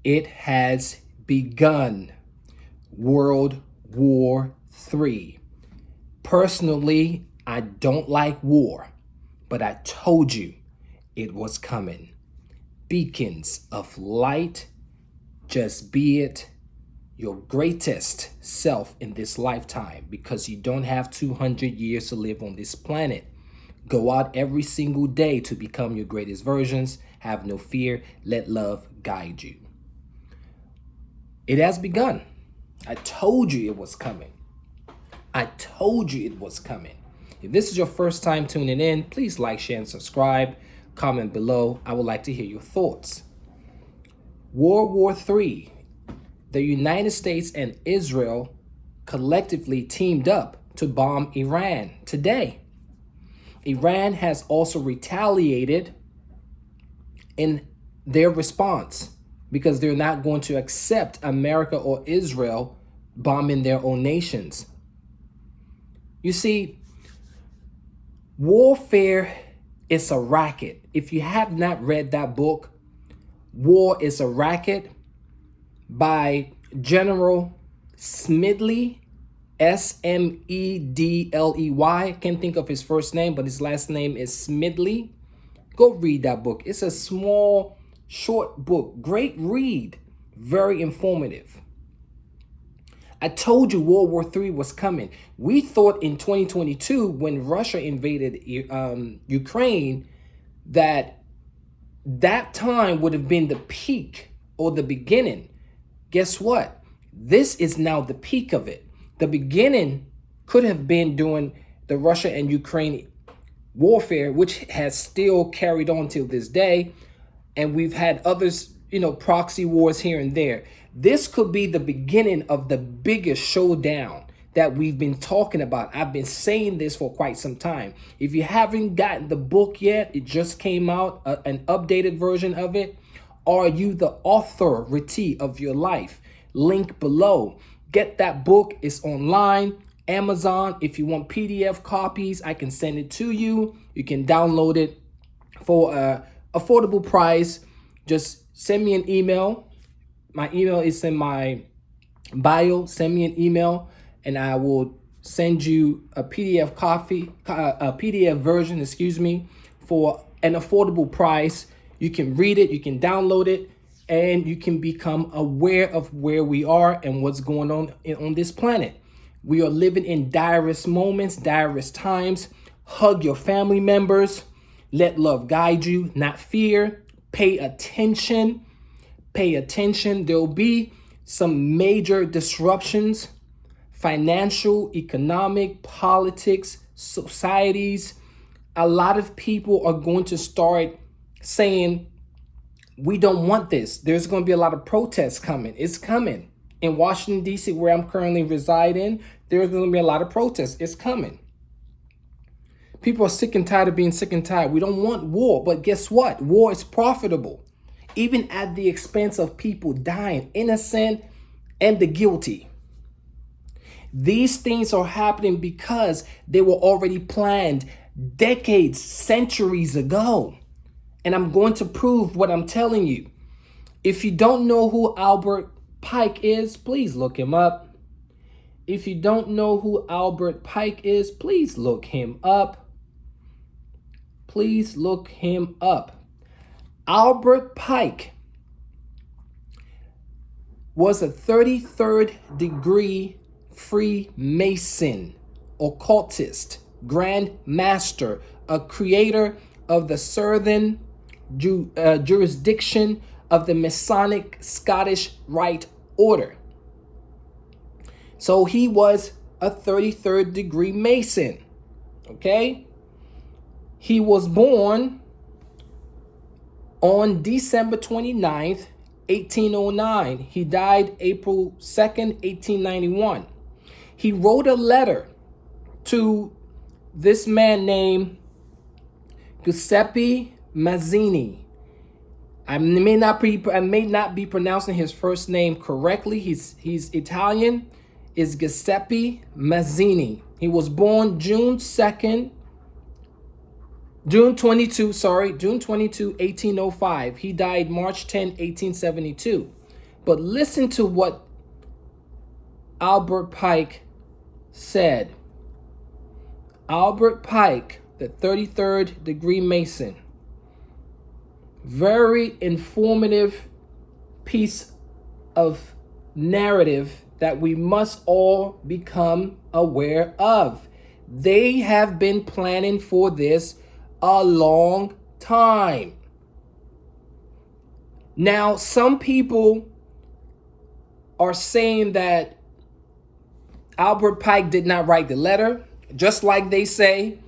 It has begun. World War III. Personally, I don't like war, but I told you it was coming. Beacons of light, just be it your greatest self in this lifetime, because you don't have 200 years to live on this planet. Go out every single day to become your greatest versions. Have no fear. Let love guide you. It has begun. I told you it was coming. I told you it was coming. If this is your first time tuning in, please like, share, and subscribe. Comment below. I would like to hear your thoughts. World War III. The United States and Israel collectively teamed up to bomb Iran today. Iran has also retaliated in their response because they're not going to accept America or Israel bombing their own nations. You see, warfare is a racket. If you have not read that book, War is a Racket by General Smedley, Smedley. Can't think of his first name, but his last name is Smedley. Go read that book. It's a small, short book. Great read. Very informative. I told you World War III was coming. We thought in 2022, when Russia invaded Ukraine, that time would have been the peak or the beginning. Guess what? This is now the peak of it. The beginning could have been during the Russia and Ukraine warfare, which has still carried on till this day. And we've had others, proxy wars here and there. This could be the beginning of the biggest showdown that we've been talking about. I've been saying this for quite some time. If you haven't gotten the book yet, it just came out, an updated version of it. Are you the Author-Rity of your life? Link below. Get that book. It's online, Amazon. If you want PDF copies, I can send it to you. You can download it for an affordable price. Just send me an email. My email is in my bio. Send me an email and I will send you a PDF PDF version, for an affordable price. You can read it, you can download it, and you can become aware of where we are and what's going on this planet. We are living in direst moments, direst times. Hug your family members. Let love guide you, not fear. Pay attention. Pay attention. There will be some major disruptions, financial, economic, politics, societies. A lot of people are going to start saying, we don't want this. There's going to be a lot of protests coming. It's coming. In Washington, D.C., where I'm currently residing, there's going to be a lot of protests. It's coming. People are sick and tired of being sick and tired. We don't want war. But guess what? War is profitable, even at the expense of people dying, innocent and the guilty. These things are happening because they were already planned decades, centuries ago. And I'm going to prove what I'm telling you. If you don't know who Albert Pike is, please look him up. If you don't know who Albert Pike is, please look him up. Please look him up. Albert Pike was a 33rd degree Freemason, occultist, Grand Master, a creator of the Southern jurisdiction of the Masonic Scottish Rite Order. So he was a 33rd degree Mason. Okay? He was born on December 29th, 1809. He died April 2nd, 1891. He wrote a letter to this man named Giuseppe Mazzini. I may not be pronouncing his first name correctly. He's Italian. Is Giuseppe Mazzini. He was born June 22, 1805. He died March 10, 1872. But listen to what Albert Pike said. Albert Pike, the 33rd degree Mason. Very informative piece of narrative that we must all become aware of. They have been planning for this a long time. Now, some people are saying that Albert Pike did not write the letter, just like they say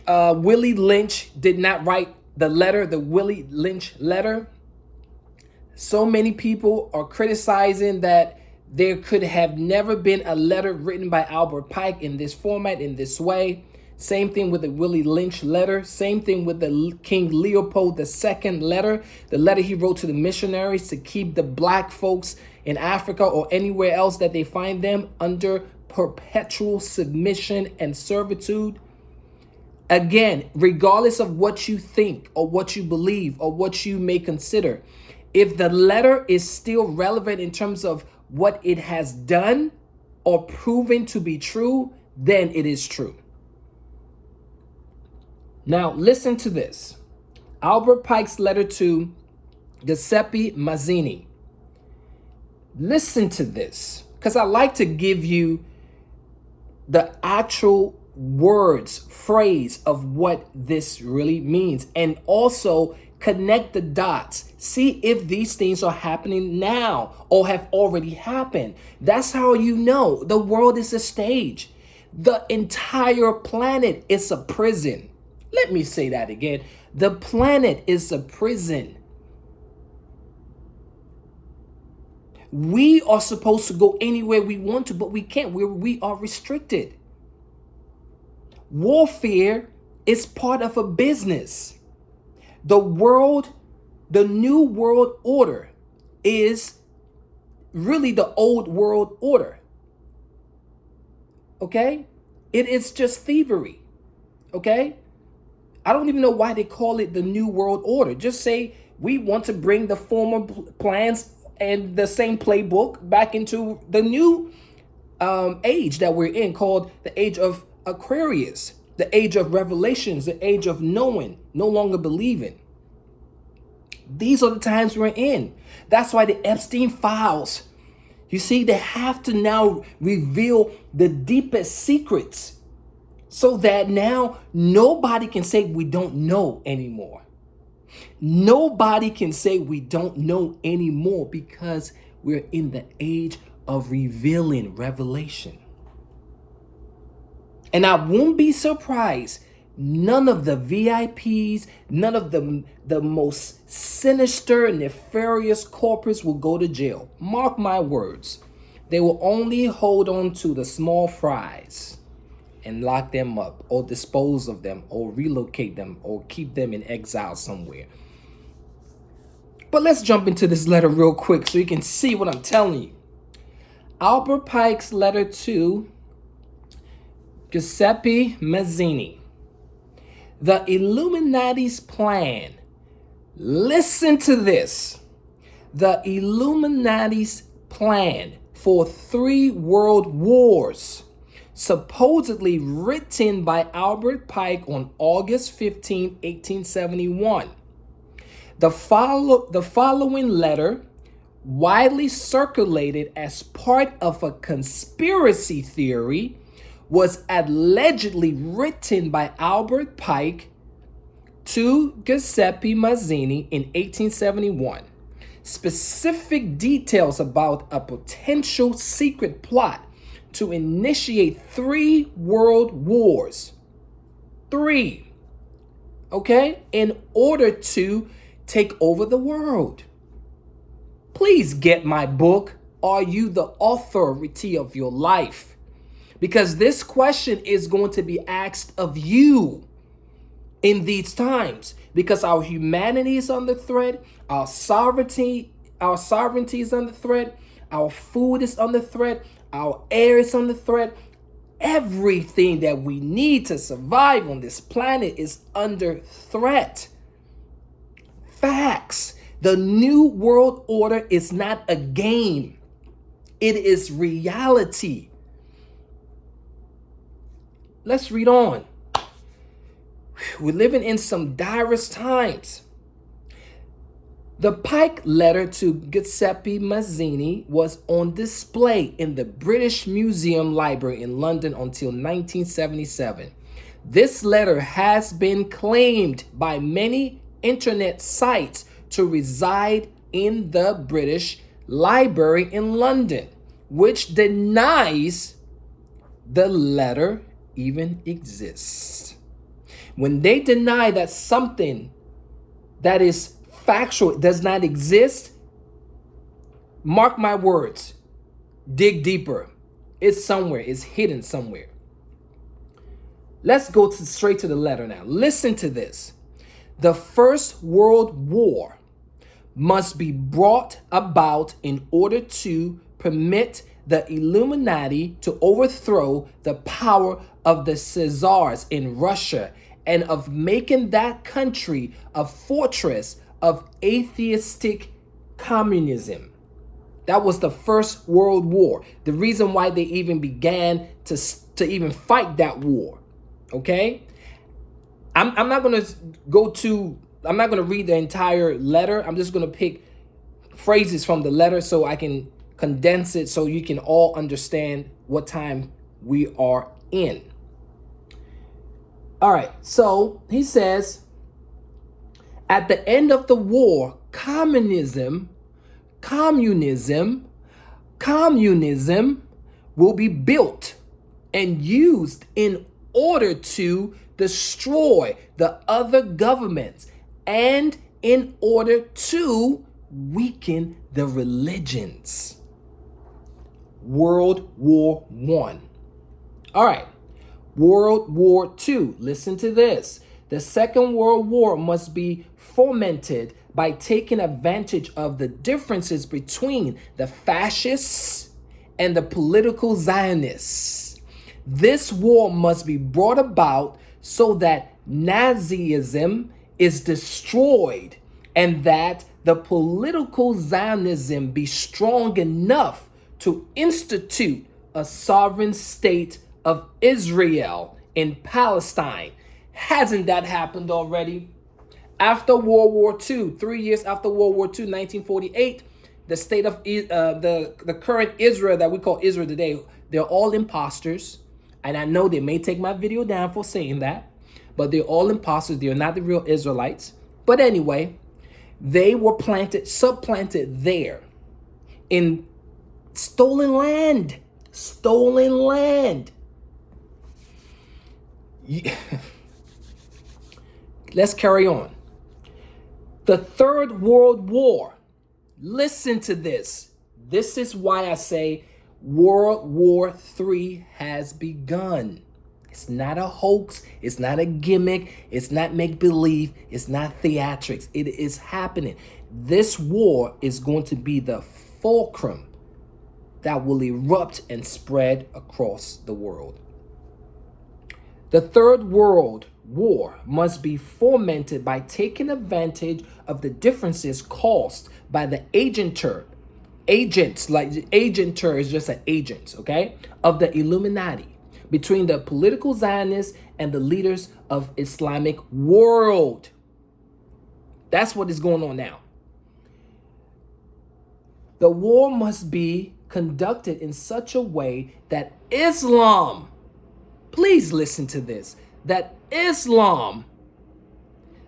Willie Lynch did not write the letter, the Willie Lynch letter. So many people are criticizing that there could have never been a letter written by Albert Pike in this format, in this way. Same thing with the Willie Lynch letter. Same thing with the King Leopold II letter. The letter he wrote to the missionaries to keep the black folks in Africa or anywhere else that they find them under perpetual submission and servitude. Again, regardless of what you think or what you believe or what you may consider, if the letter is still relevant in terms of what it has done or proven to be true, then it is true. Now, listen to this. Albert Pike's letter to Giuseppe Mazzini. Listen to this, because I like to give you the actual words, phrase of what this really means, and also connect the dots. See if these things are happening now or have already happened. That's how you know the world is a stage. The entire planet is a prison. Let me say that again. The planet is a prison. We are supposed to go anywhere we want to, but we can't. We are restricted. Warfare is part of a business. The world, the new world order is really the old world order. Okay? It is just thievery. Okay? I don't even know why they call it the new world order. Just say we want to bring the former plans and the same playbook back into the new age that we're in, called the age of Aquarius, the age of revelations, the age of knowing, no longer believing. These are the times we're in. That's why the Epstein files, you see, they have to now reveal the deepest secrets so that now nobody can say we don't know anymore. Nobody can say we don't know anymore, because we're in the age of revealing revelation. And I won't be surprised, none of the VIPs, none of the most sinister, nefarious corporates will go to jail. Mark my words. They will only hold on to the small fries and lock them up or dispose of them or relocate them or keep them in exile somewhere. But let's jump into this letter real quick so you can see what I'm telling you. Albert Pike's letter to Giuseppe Mazzini. The Illuminati's plan. Listen to this. The Illuminati's plan for 3 world wars, supposedly written by Albert Pike on August 15, 1871. The following letter, widely circulated as part of a conspiracy theory, was allegedly written by Albert Pike to Giuseppe Mazzini in 1871. Specific details about a potential secret plot to initiate 3 world wars. 3. Okay? In order to take over the world. Please get my book, Are You the Author-Rity of Your Life? Because this question is going to be asked of you in these times, because our humanity is under threat, our sovereignty is under threat, our food is under threat, our air is under threat. Everything that we need to survive on this planet is under threat. Facts. The New World Order is not a game. It is reality. Let's read on. We're living in some direst times. The Pike letter to Giuseppe Mazzini was on display in the British Museum Library in London until 1977. This letter has been claimed by many internet sites to reside in the British Library in London, which denies the letter even exists. When they deny that something that is factual does not exist, mark my words, dig deeper. It's somewhere, it's hidden somewhere. Let's go straight to the letter now. Listen to this. The First World War must be brought about in order to permit the Illuminati to overthrow the power of the Caesars in Russia and of making that country a fortress of atheistic communism. That was the First World War. The reason why they even began to even fight that war. Okay? I'm not going to read the entire letter. I'm just going to pick phrases from the letter so I can condense it so you can all understand what time we are in. All right. So he says, at the end of the war, communism will be built and used in order to destroy the other governments and in order to weaken the religions. World War I. All right. World War II. Listen to this. The Second World War must be fomented by taking advantage of the differences between the fascists and the political Zionists. This war must be brought about so that Nazism is destroyed and that the political Zionism be strong enough to institute a sovereign state of Israel in Palestine. Hasn't that happened already? After World War II, 3 years after World War II, 1948, the state of the current Israel that we call Israel today, they're all imposters. And I know they may take my video down for saying that, but they're all imposters. They're not the real Israelites. But anyway, they were supplanted there in stolen land. Stolen land. Let's carry on. The Third World War. Listen to this. This is why I say World War III has begun. It's not a hoax. It's not a gimmick. It's not make-believe. It's not theatrics. It is happening. This war is going to be the fulcrum that will erupt and spread across the world. The Third World War must be fomented by taking advantage of the differences caused by the agents, like agenter is just an agent, okay, of the Illuminati between the political Zionists and the leaders of Islamic world. That's what is going on now. The war must be conducted in such a way that Islam, please listen to this, that Islam,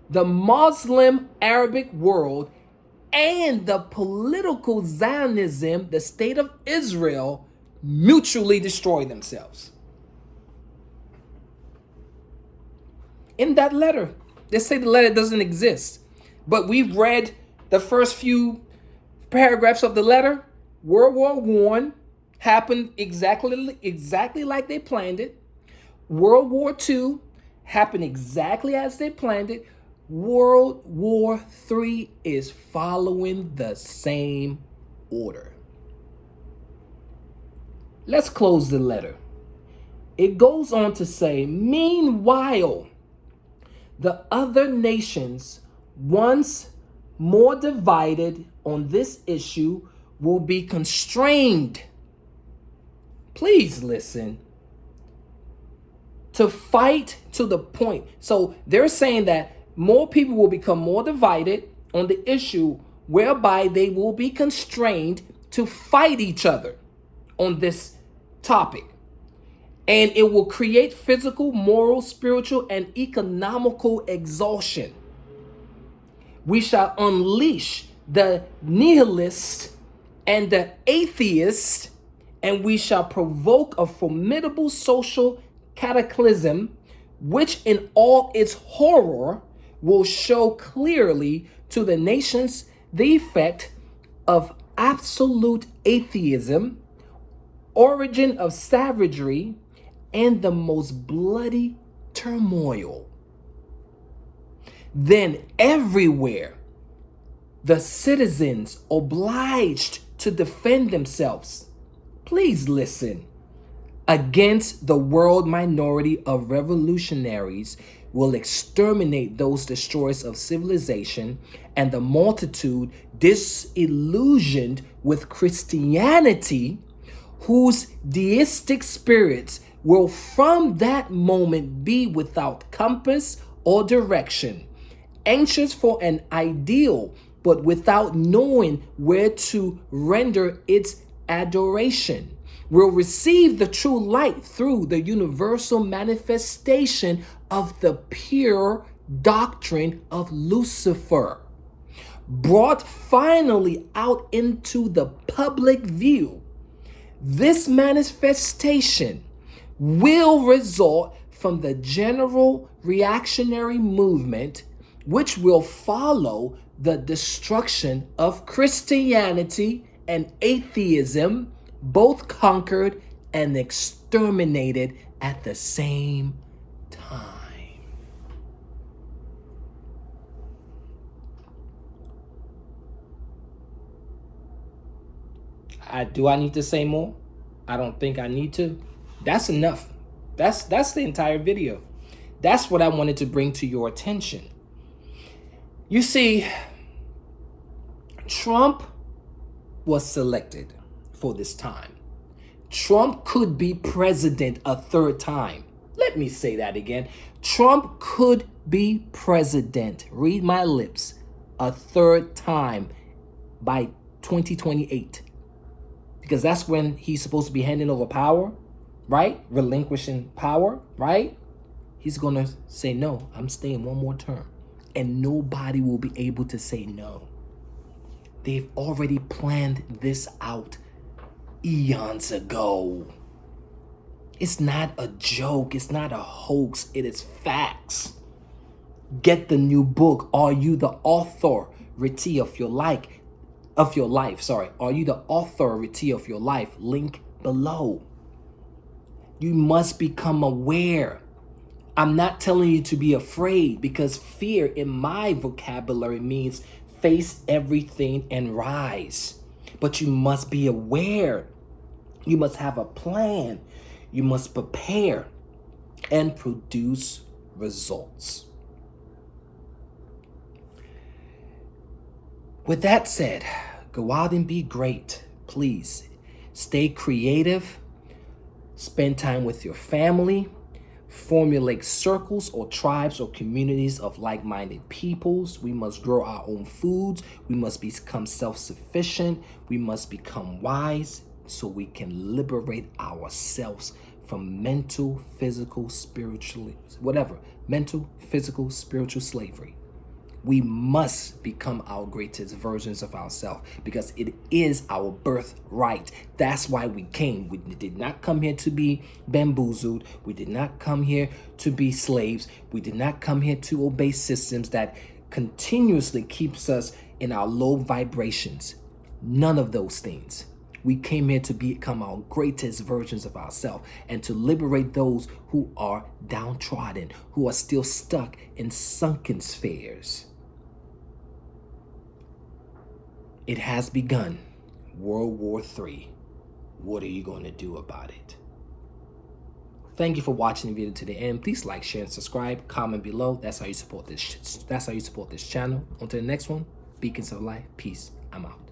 the Muslim Arabic world, and the political Zionism, the state of Israel, mutually destroy themselves. In that letter, they say the letter doesn't exist, but we've read the first few paragraphs of the letter. World War I happened exactly like they planned it. World War II happened exactly as they planned it. World War III is following the same order. Let's close the letter. It goes on to say, meanwhile, the other nations once more divided on this issue will be constrained. Please listen. To fight to the point. So they're saying that more people will become more divided on the issue, whereby they will be constrained to fight each other on this topic. And it will create physical, moral, spiritual, and economical exhaustion. We shall unleash the nihilist and the atheist, and we shall provoke a formidable social cataclysm, which in all its horror will show clearly to the nations the effect of absolute atheism, origin of savagery, and the most bloody turmoil. Then everywhere, the citizens obliged to defend themselves. Please listen. Against the world minority of revolutionaries will exterminate those destroyers of civilization, and the multitude disillusioned with Christianity, whose deistic spirits will from that moment be without compass or direction, anxious for an ideal, but without knowing where to render its adoration, will receive the true light through the universal manifestation of the pure doctrine of Lucifer, brought finally out into the public view. This manifestation will result from the general reactionary movement, which will follow the destruction of Christianity and atheism, both conquered and exterminated at the same time. Do I need to say more? I don't think I need to. That's enough. That's the entire video. That's what I wanted to bring to your attention. You see, Trump was selected for this time. Trump could be president a third time. Let me say that again. Trump could be president, read my lips, a third time by 2028. Because that's when he's supposed to be handing over power, right? Relinquishing power, right? He's going to say, no, I'm staying one more term. And nobody will be able to say no. They've already planned this out eons ago. It's not a joke. It's not a hoax. It is facts. Get the new book. Are you the author-rity of your life? Are you the author-rity of your life? Link below. You must become aware. I'm not telling you to be afraid, because fear in my vocabulary means face everything and rise. But you must be aware. You must have a plan. You must prepare and produce results. With that said, go out and be great. Please stay creative. Spend time with your family. Formulate circles or tribes or communities of like-minded peoples. We must grow our own foods. We must become self-sufficient. We must become wise so we can liberate ourselves from mental, physical, spiritually, whatever, mental, physical, spiritual slavery. We must become our greatest versions of ourselves, because it is our birthright. That's why we came. We did not come here to be bamboozled. We did not come here to be slaves. We did not come here to obey systems that continuously keeps us in our low vibrations. None of those things. We came here to become our greatest versions of ourselves and to liberate those who are downtrodden, who are still stuck in sunken spheres. It has begun. World War III. What are you going to do about it? Thank you for watching the video to the end. Please like, share, and subscribe. Comment below. That's how you support this. That's how you support this channel. On to the next one. Beacons of Life. Peace. I'm out.